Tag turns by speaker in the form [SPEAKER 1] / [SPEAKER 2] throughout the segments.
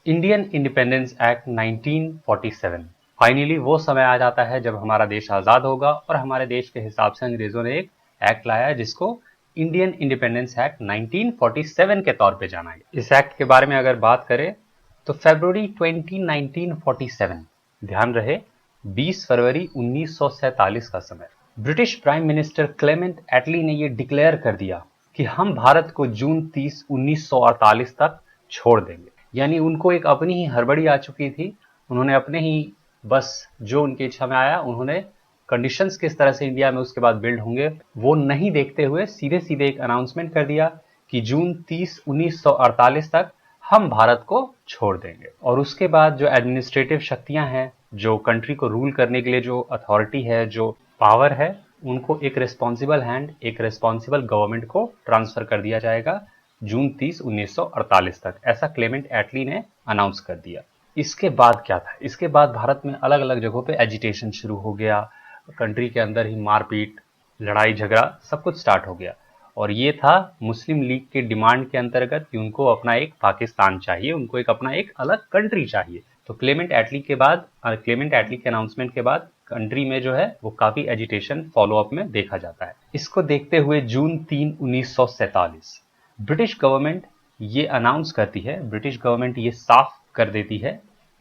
[SPEAKER 1] Indian independence act 1947 finally वो समय आ जाता है जब हमारा देश आज़ाद होगा और हमारे देश के हिसाब से अंग्रेज़ों ने एक एक्ट लाया जिसको इंडियन इंडिपेंडेंस एक्ट 1947 के तौर पे जाना गया। इस एक्ट के बारे में अगर बात करें तो फरवरी 20 1947, ध्यान रहे 20 फरवरी 1947 का समय, ब्रिटिश प्राइम मिनिस्टर क्लेमेंट एटली ने ये डिक्लेयर कर दिया कि हम भारत को जून 30 1948 तक छोड़ देंगे। यानी उनको एक अपनी ही हड़बड़ी आ चुकी थी। उन्होंने अपने ही बस जो उनकी इच्छा में आया, उन्होंने कंडीशंस किस तरह से इंडिया में उसके बाद बिल्ड होंगे वो नहीं देखते हुए सीधे सीधे एक अनाउंसमेंट कर दिया कि जून 30 1948 तक हम भारत को छोड़ देंगे। और उसके बाद जो एडमिनिस्ट्रेटिव शक्तियां हैं, जो कंट्री को रूल करने के लिए जो अथॉरिटी है, जो पावर है, उनको एक रिस्पॉन्सिबल हैंड, एक रिस्पॉन्सिबल गवर्नमेंट को ट्रांसफर कर दिया जाएगा जून 30 1948 तक। ऐसा क्लेमेंट एटली ने अनाउंस कर दिया। इसके बाद क्या था? इसके बाद भारत में अलग अलग जगहों पे एजिटेशन शुरू हो गया, कंट्री के अंदर ही मारपीट, लड़ाई झगड़ा सब कुछ स्टार्ट हो गया। और ये था मुस्लिम लीग के डिमांड के अंतर्गत कि उनको अपना एक पाकिस्तान चाहिए, उनको एक अपना एक अलग कंट्री चाहिए। तो क्लेमेंट एटली के अनाउंसमेंट के बाद कंट्री में जो है वो काफी एजिटेशन फॉलो अप में देखा जाता है। इसको देखते हुए जून 3 1947 ब्रिटिश गवर्नमेंट ये अनाउंस करती है, ब्रिटिश गवर्नमेंट ये साफ कर देती है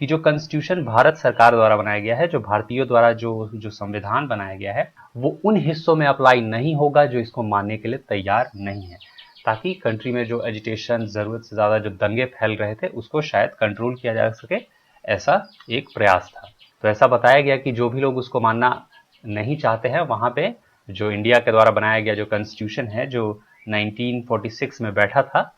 [SPEAKER 1] कि जो कॉन्स्टिट्यूशन भारत सरकार द्वारा बनाया गया है, जो भारतीयों द्वारा जो संविधान बनाया गया है, वो उन हिस्सों में अप्लाई नहीं होगा जो इसको मानने के लिए तैयार नहीं है, ताकि कंट्री में जो एजिटेशन, जरूरत से ज्यादा जो दंगे फैल रहे थे उसको शायद कंट्रोल किया जा सके, ऐसा एक प्रयास था। तो ऐसा बताया गया कि जो भी लोग उसको मानना नहीं चाहते हैं, वहां पे जो इंडिया के द्वारा बनाया गया जो कॉन्स्टिट्यूशन है, जो 1946 में बैठा था,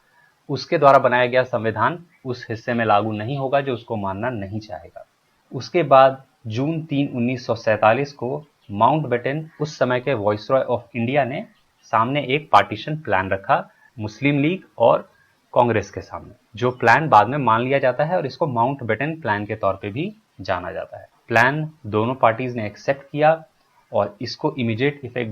[SPEAKER 1] उसके द्वारा बनाया गया संविधान उस हिस्से में लागू नहीं होगा जो उसको मानना नहीं चाहेगा। उसके बाद जून 3 1947 को माउंटबेटन, उस समय के वाइसरॉय ऑफ इंडिया, ने सामने एक पार्टीशन प्लान रखा मुस्लिम लीग और कांग्रेस के सामने, जो प्लान बाद में मान लिया जाता है और इसको माउंटबेटन प्लान के तौर पे भी जाना जाता है। प्लान दोनों पार्टीज ने एक्सेप्ट किया और इसको इमीडिएट इफेक्ट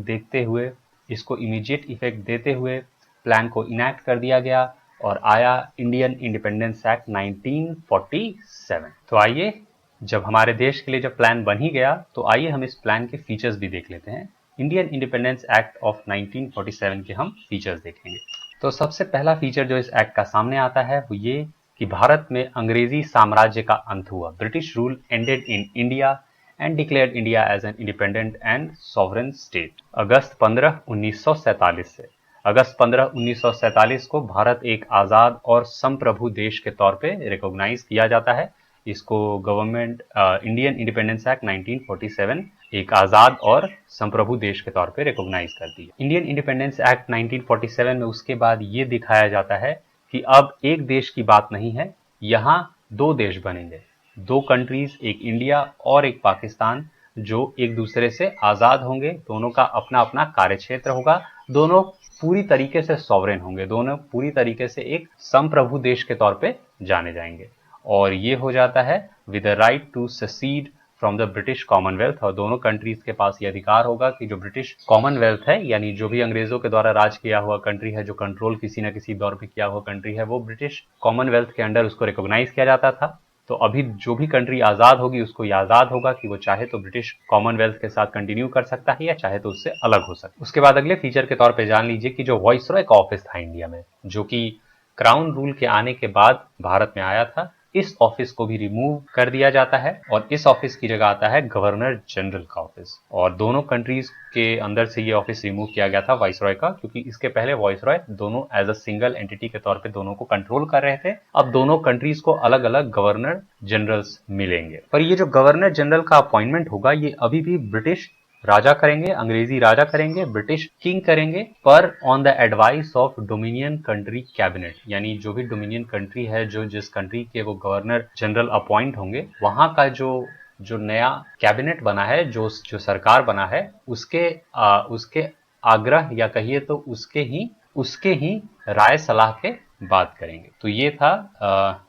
[SPEAKER 1] देते हुए प्लान को इनैक्ट कर दिया गया और आया इंडियन इंडिपेंडेंस एक्ट 1947। तो आइए, जब हमारे देश के लिए जब प्लान बन ही गया, तो आइए हम इस प्लान के फीचर्स भी देख लेते हैं। इंडियन इंडिपेंडेंस एक्ट ऑफ 1947 के हम फीचर्स देखेंगे। तो सबसे पहला फीचर जो इस एक्ट का सामने आता है वो ये कि भारत में अंग्रेजी साम्राज्य का अंत हुआ। British rule ended in India and declared India as an independent and sovereign state। अगस्त 15 1947 से अगस्त 15 1947 को भारत एक आज़ाद और संप्रभु देश के तौर पे रिकॉग्नाइज किया जाता है। इसको गवर्नमेंट इंडियन इंडिपेंडेंस एक्ट 1947 एक आज़ाद और संप्रभु देश के तौर पे रिकॉग्नाइज करती है। इंडियन इंडिपेंडेंस एक्ट 1947 में उसके बाद ये दिखाया जाता है कि अब एक देश की बात नहीं है, यहाँ दो देश बनेंगे, दो कंट्रीज, एक इंडिया और एक पाकिस्तान, जो एक दूसरे से आज़ाद होंगे। दोनों का अपना अपना कार्यक्षेत्र होगा, दोनों पूरी तरीके से सॉवरेन होंगे, दोनों पूरी तरीके से एक संप्रभु देश के तौर पे जाने जाएंगे। और ये हो जाता है with the right to secede from the British Commonwealth. और दोनों कंट्रीज के पास ये अधिकार होगा कि जो ब्रिटिश कॉमनवेल्थ है, यानी जो भी अंग्रेजों के द्वारा राज किया हुआ कंट्री है, जो कंट्रोल किसी न किसी दौर पे किया हुआ कंट्री है, वो ब्रिटिश कॉमनवेल्थ के अंडर उसको रिकॉग्नाइज किया जाता था। तो अभी जो भी कंट्री आज़ाद होगी उसको ये आज़ाद होगा कि वो चाहे तो ब्रिटिश कॉमनवेल्थ के साथ कंटिन्यू कर सकता है या चाहे तो उससे अलग हो सकता है। उसके बाद अगले फीचर के तौर पे जान लीजिए कि जो वाइसरॉय का ऑफिस था इंडिया में, जो कि क्राउन रूल के आने के बाद भारत में आया था, इस ऑफिस को भी रिमूव कर दिया जाता है और इस ऑफिस की जगह आता है गवर्नर जनरल का ऑफिस। और दोनों कंट्रीज के अंदर से ये ऑफिस रिमूव किया गया था वाइसरॉय का, क्योंकि इसके पहले वाइसरॉय दोनों एज अ सिंगल एंटिटी के तौर पे दोनों को कंट्रोल कर रहे थे। अब दोनों कंट्रीज को अलग अलग गवर्नर जनरल्स मिलेंगे। पर ये जो गवर्नर जनरल का अपॉइंटमेंट होगा, ये अभी भी ब्रिटिश राजा करेंगे, अंग्रेजी राजा करेंगे, ब्रिटिश किंग करेंगे, पर on the advice of dominion country cabinet. यानी जो भी डोमिनियन कंट्री है, जो जिस कंट्री के वो गवर्नर जनरल अपॉइंट होंगे, वहां का जो नया कैबिनेट बना है, जो सरकार बना है, उसके आग्रह या कहिए तो उसके ही राय सलाह के बात करेंगे। तो ये था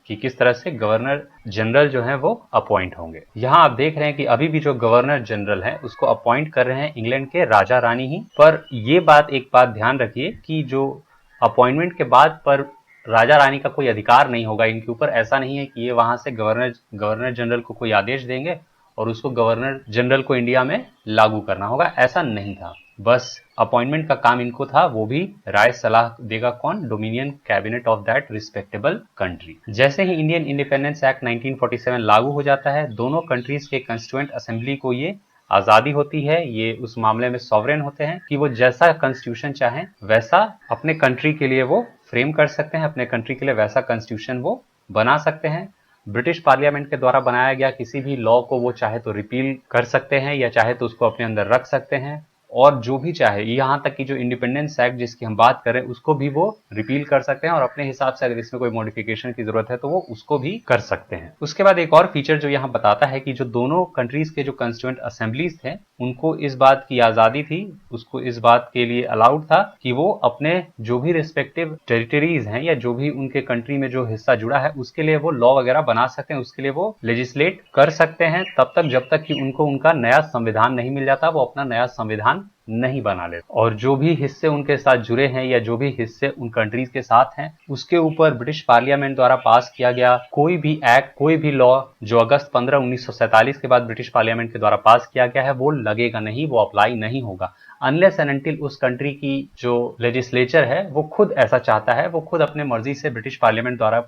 [SPEAKER 1] कि किस तरह से गवर्नर जनरल जो है वो अपॉइंट होंगे। यहाँ आप देख रहे हैं कि अभी भी जो गवर्नर जनरल है उसको अपॉइंट कर रहे हैं इंग्लैंड के राजा रानी ही। पर ये बात, एक बात ध्यान रखिए कि जो अपॉइंटमेंट के बाद पर राजा रानी का कोई अधिकार नहीं होगा इनके ऊपर। ऐसा नहीं है कि ये वहां से गवर्नर जनरल को कोई आदेश देंगे और उसको गवर्नर जनरल को इंडिया में लागू करना होगा, ऐसा नहीं था। बस अपॉइंटमेंट का काम इनको था, वो भी राय सलाह देगा कौन? Dominion cabinet of that respectable country. जैसे ही इंडियन इंडिपेंडेंस एक्ट 1947 लागू हो जाता है, दोनों कंट्रीज के कंस्टिट्यूएंट असेंबली को ये आजादी होती है, ये उस मामले में सॉवरेन होते हैं कि वो जैसा कॉन्स्टिट्यूशन चाहें वैसा अपने कंट्री के लिए वो फ्रेम कर सकते हैं, अपने कंट्री के लिए वैसा कॉन्स्टिट्यूशन वो बना सकते हैं। ब्रिटिश पार्लियामेंट के द्वारा बनाया गया किसी भी लॉ को वो चाहे तो रिपील कर सकते हैं या चाहे तो उसको अपने अंदर रख सकते हैं, और जो भी चाहे, यहाँ तक कि जो इंडिपेंडेंस एक्ट जिसकी हम बात करें उसको भी वो रिपील कर सकते हैं और अपने हिसाब से अगर इसमें कोई मॉडिफिकेशन की जरूरत है तो वो उसको भी कर सकते हैं। उसके बाद एक और फीचर जो यहाँ बताता है कि जो दोनों कंट्रीज के जो कंस्टिट्यूएंट असेंबलीज थे उनको इस बात की आजादी थी, उसको इस बात के लिए अलाउड था कि वो अपने जो भी रिस्पेक्टिव टेरिटरीज हैं या जो भी उनके कंट्री में जो हिस्सा जुड़ा है उसके लिए वो लॉ वगैरह बना सकते हैं, उसके लिए वो लेजिस्लेट कर सकते हैं तब तक जब तक कि उनको उनका नया संविधान नहीं मिल जाता, वो अपना नया संविधान नहीं बना लेते। और जो भी हिस्से उनके साथ जुड़े हैं या जो भी हिस्से उन कंट्रीज के साथ हैं उसके ऊपर ब्रिटिश पार्लियामेंट द्वारा पास किया गया कोई भी एक्ट, कोई भी लॉ जो अगस्त 15, 1947 के बाद ब्रिटिश पार्लियामेंट के द्वारा पास किया गया है वो लगेगा नहीं, वो अप्लाई नहीं होगा अनलेस एंड अनटिल उस कंट्री की जो लेजिस्लेचर है वो खुद ऐसा चाहता है, वो खुद अपने मर्जी से ब्रिटिश पार्लियामेंट द्वारा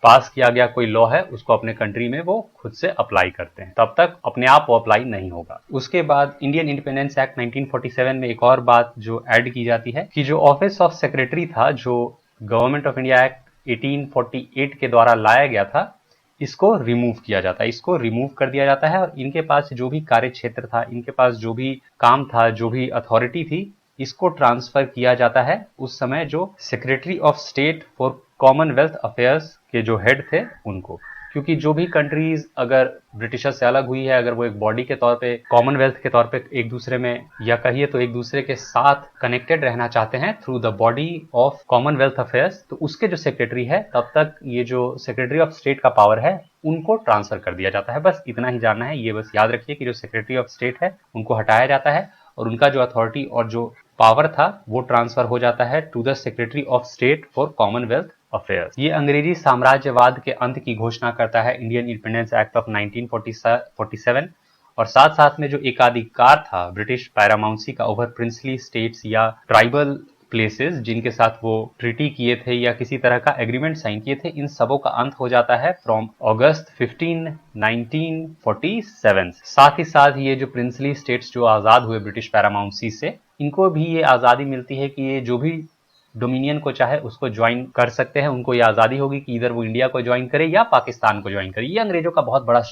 [SPEAKER 1] पास किया गया कोई लॉ है उसको अपने कंट्री में वो खुद से अप्लाई करते हैं, तब तक अपने आप वो अप्लाई नहीं होगा। उसके बाद इंडियन इंडिपेंडेंस एक्ट 1947 में एक और बात जो ऐड की जाती है कि जो ऑफिस ऑफ सेक्रेटरी था, जो गवर्नमेंट ऑफ इंडिया एक्ट 1848 के द्वारा लाया गया था, इसको रिमूव किया जाता है, इसको रिमूव कर दिया जाता है और इनके पास जो भी कार्य क्षेत्र था, इनके पास जो भी काम था, जो भी अथॉरिटी थी, इसको ट्रांसफर किया जाता है उस समय जो secretary of State for Commonwealth affairs के जो हेड थे उनको। क्योंकि जो भी कंट्रीज अगर ब्रिटिशर से अलग हुई है, अगर वो एक बॉडी के तौर पे, कॉमनवेल्थ के तौर पे एक दूसरे में या कहिए तो एक दूसरे के साथ कनेक्टेड रहना चाहते हैं through the body of Commonwealth affairs, तो उसके जो सेक्रेटरी है तब तक ये जो सेक्रेटरी ऑफ स्टेट का पावर है उनको ट्रांसफर कर दिया जाता है। बस इतना ही जानना है, ये बस याद रखिए कि जो सेक्रेटरी ऑफ स्टेट है उनको हटाया जाता है और उनका जो अथॉरिटी और जो पावर था वो ट्रांसफर हो जाता है to the Secretary of State for Commonwealth Affairs. ये अंग्रेजी साम्राज्यवाद के अंत की घोषणा करता है इंडियन इंडिपेंडेंस एक्ट ऑफ 1947 और साथ साथ में जो एकाधिकार था ब्रिटिश पैरामाउंसी का ओवर प्रिंसली स्टेट्स या ट्राइबल प्लेसेस जिनके साथ वो ट्रीटी किए थे या किसी तरह का एग्रीमेंट साइन किए थे, इन सबों का अंत हो जाता है फ्रॉम अगस्त 15, 1947। साथ ही साथ ये जो प्रिंसली स्टेट्स जो आजाद हुए ब्रिटिश पैरामाउंसी से, इनको भी ये आजादी मिलती है कि ये जो भी डोमिनियन को चाहे उसको ज्वाइन कर सकते हैं, उनको ये आजादी होगी कि इधर वो इंडिया को ज्वाइन करे या पाकिस्तान को ज्वाइन करे। ये अंग्रेजों का बहुत बड़ा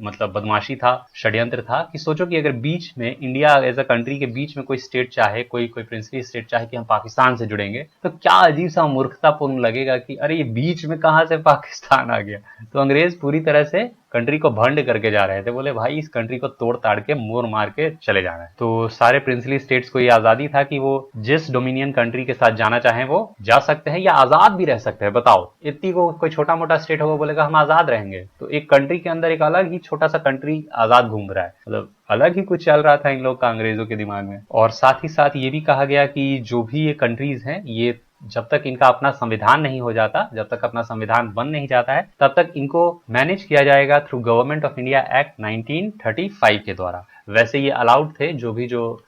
[SPEAKER 1] मतलब बदमाशी था, षड्यंत्र था कि सोचो कि अगर बीच में इंडिया एज अ कंट्री के बीच में कोई स्टेट चाहे, कोई प्रिंसली स्टेट चाहे कि हम पाकिस्तान से जुड़ेंगे, तो क्या अजीब सा मूर्खतापूर्ण लगेगा कि अरे ये बीच में कहां से पाकिस्तान आ गया। तो अंग्रेज पूरी तरह से कंट्री को भंड करके जा रहे थे, बोले भाई इस कंट्री को तोड़ ताड़ के मोर मार के चले जाना है। तो सारे प्रिंसली स्टेट्स को ये आजादी था कि वो जिस डोमिनियन कंट्री के साथ जाना चाहें वो जा सकते हैं या आजाद भी रह सकते हैं। बताओ, इतनी को कोई छोटा मोटा स्टेट होगा बोलेगा हम आजाद रहेंगे, तो एक कंट्री के अंदर एक अलग ही छोटा सा कंट्री आजाद घूम रहा है, मतलब अलग ही कुछ चल रहा था इन लोग का अंग्रेजों के दिमाग में। और साथ ही साथ ये भी कहा गया कि जो भी ये कंट्रीज हैं, ये जब तक इनका अपना संविधान नहीं हो जाता, जब तक अपना संविधान बन नहीं जाता है, तब तक इनको मैनेज किया जाएगा through government of India act 1935 के द्वारा। वैसे ये अलाउड थे, जो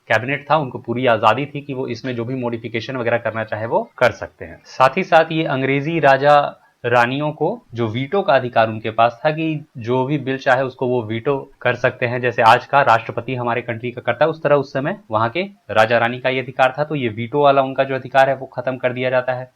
[SPEAKER 1] कैबिनेट था उनको पूरी आजादी थी कि वो इसमें जो भी मॉडिफिकेशन वगैरह करना चाहे वो कर सकते हैं। साथ ही साथ ये अंग्रेजी राजा रानियों को जो वीटो का अधिकार उनके पास था कि जो भी बिल चाहे उसको वो वीटो कर सकते हैं, जैसे आज का राष्ट्रपति हमारे कंट्री का करता है, उस तरह उस समय वहां के राजा रानी का ये अधिकार था। तो ये वीटो वाला उनका जो अधिकार है वो खत्म कर दिया जाता है।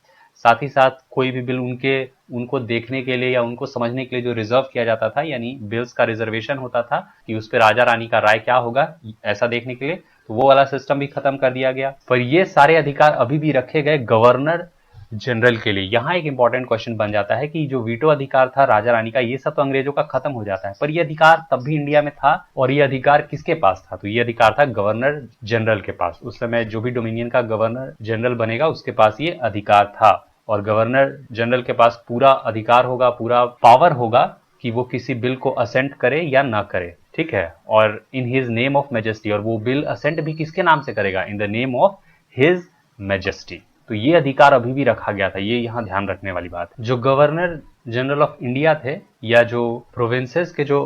[SPEAKER 1] साथ ही साथ कोई भी बिल उनको देखने के लिए या उनको समझने के लिए जो रिजर्व किया जाता था, यानी बिल्स का रिजर्वेशन होता था कि उस पर राजा रानी का राय क्या होगा ऐसा देखने के लिए, तो वो वाला सिस्टम भी खत्म कर दिया गया। पर ये सारे अधिकार अभी भी रखे गए गवर्नर जनरल के लिए। यहाँ एक इंपॉर्टेंट क्वेश्चन बन जाता है कि जो वीटो अधिकार था राजा रानी का, ये सब तो अंग्रेजों का खत्म हो जाता है, पर ये अधिकार तब भी इंडिया में था। और ये अधिकार किसके पास था? तो ये अधिकार था गवर्नर जनरल के पास। उस समय जो भी डोमिनियन का गवर्नर जनरल बनेगा उसके पास ये अधिकार था और गवर्नर जनरल के पास पूरा अधिकार होगा, पूरा पावर होगा कि वो किसी बिल को असेंट करे या ना करे, ठीक है, और in his name of majesty. और वो बिल असेंट भी किसके नाम से करेगा? In the name of his majesty. तो ये अधिकार अभी भी रखा गया था, ये यहाँ ध्यान रखने वाली बात है। जो गवर्नर जनरल ऑफ इंडिया थे या जो प्रोविंसेस के जो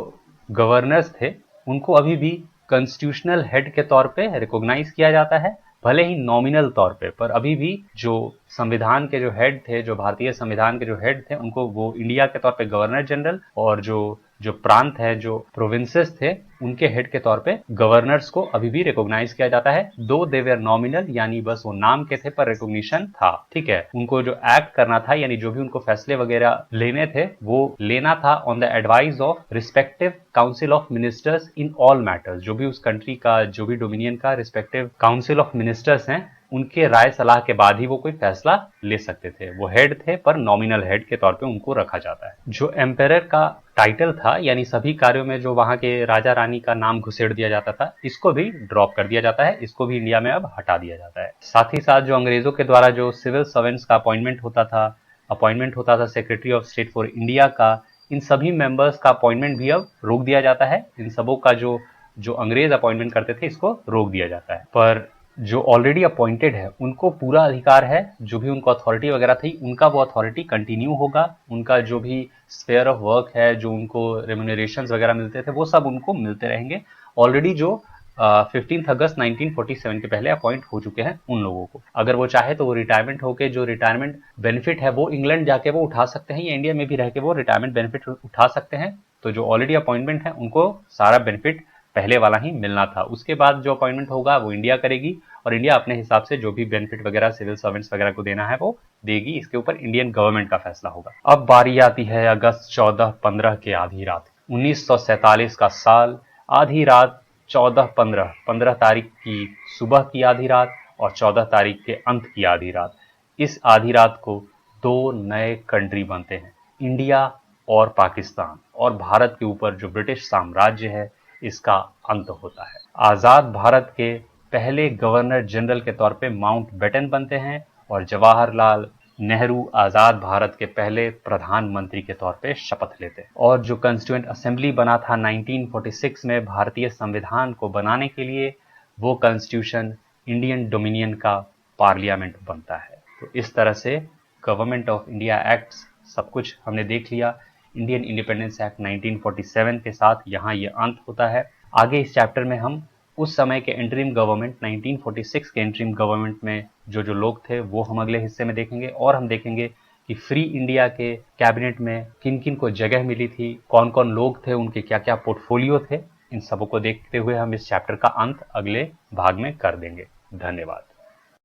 [SPEAKER 1] गवर्नर्स थे, उनको अभी भी कॉन्स्टिट्यूशनल हेड के तौर पे रिकॉग्नाइज किया जाता है, भले ही नॉमिनल तौर पे, पर अभी भी जो संविधान के जो हेड थे, जो भारतीय संविधान के जो हेड थे, उनको वो इंडिया के तौर पे गवर्नर जनरल, और जो प्रांत है, जो प्रोविंसेस थे, उनके हेड के तौर पे गवर्नर्स को अभी भी रिकॉग्नाइज किया जाता है। दो दे वेर नॉमिनल, यानी बस वो नाम के थे पर रिकॉग्निशन था, ठीक है। उनको जो एक्ट करना था, यानी जो भी उनको फैसले वगैरह लेने थे, वो लेना था on the advice of respective council of ministers in all matters. जो भी उस कंट्री का, जो भी डोमिनियन का रिस्पेक्टिव काउंसिल ऑफ मिनिस्टर्स हैं, उनके राय सलाह के बाद ही वो कोई फैसला ले सकते थे। वो हेड थे पर नॉमिनल हेड के तौर पे उनको रखा जाता है। जो एम्पेरर का टाइटल था, यानी सभी कार्यों में जो वहां के राजा रानी का नाम घुसेड़ दिया जाता था, इसको भी ड्रॉप कर दिया जाता है, इसको भी इंडिया में अब हटा दिया जाता है। साथ ही साथ जो अंग्रेजों के द्वारा जो सिविल सर्वेंट्स का अपॉइंटमेंट होता था secretary of State for India का, इन सभी मेंबर्स का अपॉइंटमेंट भी अब रोक दिया जाता है। इन सबों का जो अंग्रेज अपॉइंटमेंट करते थे, इसको रोक दिया जाता है। पर जो ऑलरेडी अपॉइंटेड है, उनको पूरा अधिकार है, जो भी उनको अथॉरिटी वगैरह थी, उनका वो अथॉरिटी कंटिन्यू होगा। उनका जो भी स्फेयर ऑफ वर्क है, जो उनको रेम्यूनरेशंस वगैरह मिलते थे, वो सब उनको मिलते रहेंगे। ऑलरेडी जो 15 अगस्त 1947 के पहले अपॉइंट हो चुके हैं उन लोगों को। अगर वो चाहे तो वो रिटायरमेंट होके जो रिटायरमेंट बेनिफिट है वो इंग्लैंड जाके वो उठा सकते हैं, या इंडिया में भी रह के वो रिटायरमेंट बेनिफिट उठा सकते हैं। तो जो ऑलरेडी अपॉइंटमेंट है, उनको सारा बेनिफिट पहले वाला ही मिलना था। उसके बाद जो अपॉइंटमेंट होगा वो इंडिया करेगी, और इंडिया अपने हिसाब से जो भी बेनिफिट वगैरह सिविल सर्वेंट्स वगैरह को देना है वो देगी। इसके ऊपर इंडियन गवर्नमेंट का फैसला होगा। अब बारी आती है अगस्त 14-15 के आधी रात। 1947 का साल, आधी रात 15 तारीख की सुबह की आधी रात और 14 तारीख के अंत की आधी रात। इस आधी रात को दो नए कंट्री बनते हैं, इंडिया और पाकिस्तान, और भारत के ऊपर जो ब्रिटिश साम्राज्य है, इसका अंत होता है। आजाद भारत के पहले गवर्नर जनरल के तौर पे माउंट बेटन बनते हैं, और जवाहरलाल नेहरू आजाद भारत के पहले प्रधानमंत्री के तौर पे शपथ लेते हैं। और जो कॉन्स्टिट्यूएंट असेंबली बना था 1946 में भारतीय संविधान को बनाने के लिए, वो कॉन्स्टिट्यूशन इंडियन डोमिनियन का पार्लियामेंट बनता है। तो इस तरह से गवर्नमेंट ऑफ इंडिया एक्ट्स सब कुछ हमने देख लिया। इंडियन इंडिपेंडेंस एक्ट 1947 के साथ यहाँ ये अंत होता है। आगे इस चैप्टर में हम उस समय के इंटरिम गवर्नमेंट, 1946 के इंटरिम गवर्नमेंट में जो लोग थे, वो हम अगले हिस्से में देखेंगे। और हम देखेंगे कि फ्री इंडिया के कैबिनेट में किन किन को जगह मिली थी, कौन कौन लोग थे, उनके क्या क्या पोर्टफोलियो थे। इन सबों को देखते हुए हम इस चैप्टर का अंत अगले भाग में कर देंगे। धन्यवाद।